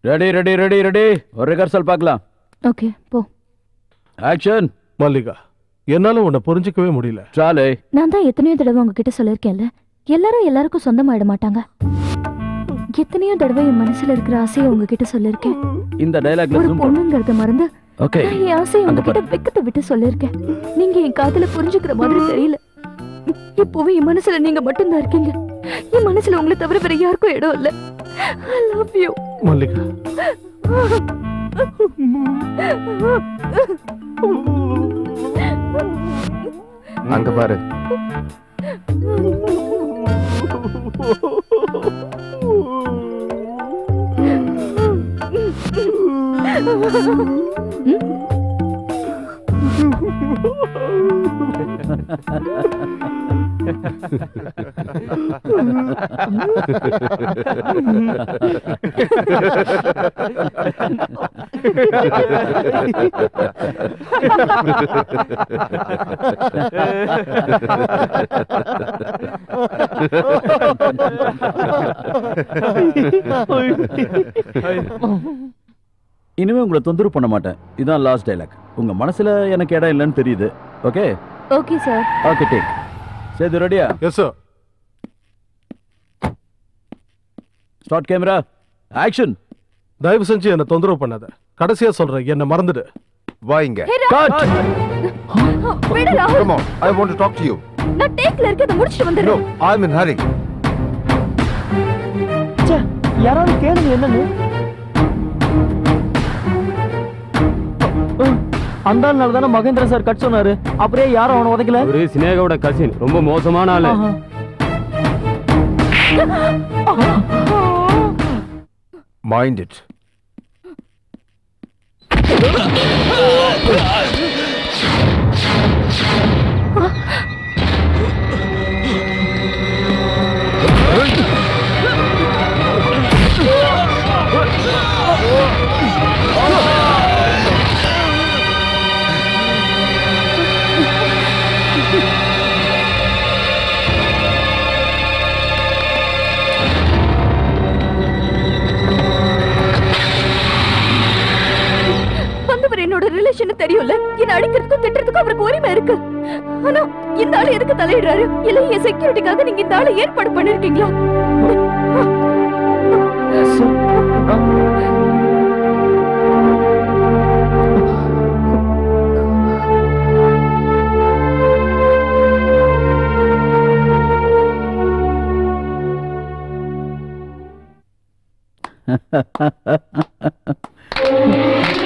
Ready ready ready ready ஒரு rehearsal பார்க்கலாம். Okay போ. ஆக்ஷன். மல்லிகா, என்னால உன்னை புரிஞ்சிக்கவே முடியல. சாலே, நான் தான் எத்தனையோ தடவை உங்ககிட்ட சொல்லிருக்கேன்ல, எல்லாரும் எல்லாருக்கும் சொந்தமாயிட மாட்டாங்க. எத்தனையோ தடவை என் மனசுல இருக்கிற ஆசையை உங்ககிட்ட சொல்லிருக்கேன். இந்த டயலாக்ல ஒரு பொண்ணுங்கிறத மறந்து ஓகே என் ஆசையை உங்ககிட்ட வெக்கத்தை விட்டு சொல்லிருக்கேன். நீங்க என் காதுல புரிஞ்சுக்கிற மாதிரி தெரியல. இப்போவே என் மனசுல நீங்க மட்டும்தான் இருக்கீங்க. என் மனசுல உங்களை தவிர வேற யாருக்கும் இடம் இல்ல. I love you. மல்லிகா, அங்க பாரு. இனிமே உங்களை தொந்தரவு பண்ண மாட்டேன். இதுதான் லாஸ்ட் டயலாக். உங்க மனசுல எனக்கு இடம் இல்லைன்னு தெரியுது. Okay okay sir. Okay take. Sethu ரெடியா? Yes sir. Start camera action. தயவு செஞ்சு என்ன தொந்தரவு பண்ணாத. கடைசியா சொல்றேன், என்ன மறந்துடு. வாங்க. கட். விடு ராகுல். Come on, I want to talk to you. நான் டேக்ல இருக்கத முடிச்சிட்டு No, வந்துறேன். I'm in hurry. யாராவது கேளுங்க என்னன்னு. அந்த நாள் தானே மகேந்திர சார் கட் சொன்னாரு. அப்படியே யாரும் அவனை உதைக்கல. ஒரு சினேகாவோட கசின், ரொம்ப மோசமான ஆளு. Mind it. என்னோட ரிலேஷன் தெரியும்ல. என்ன அடிக்கிறதுக்கும் திட்டுறதுக்கும் அவருக்கு உரிமை இருக்கு. ஆனா இந்த ஆளு எதுக்கு தலையிடுறாரு? இல்ல என் செக்யூரிட்டிக்காக நீங்க இந்த ஆளை ஏற்பாடு பண்ணிருக்கீங்களா? Ha ha ha ha ha.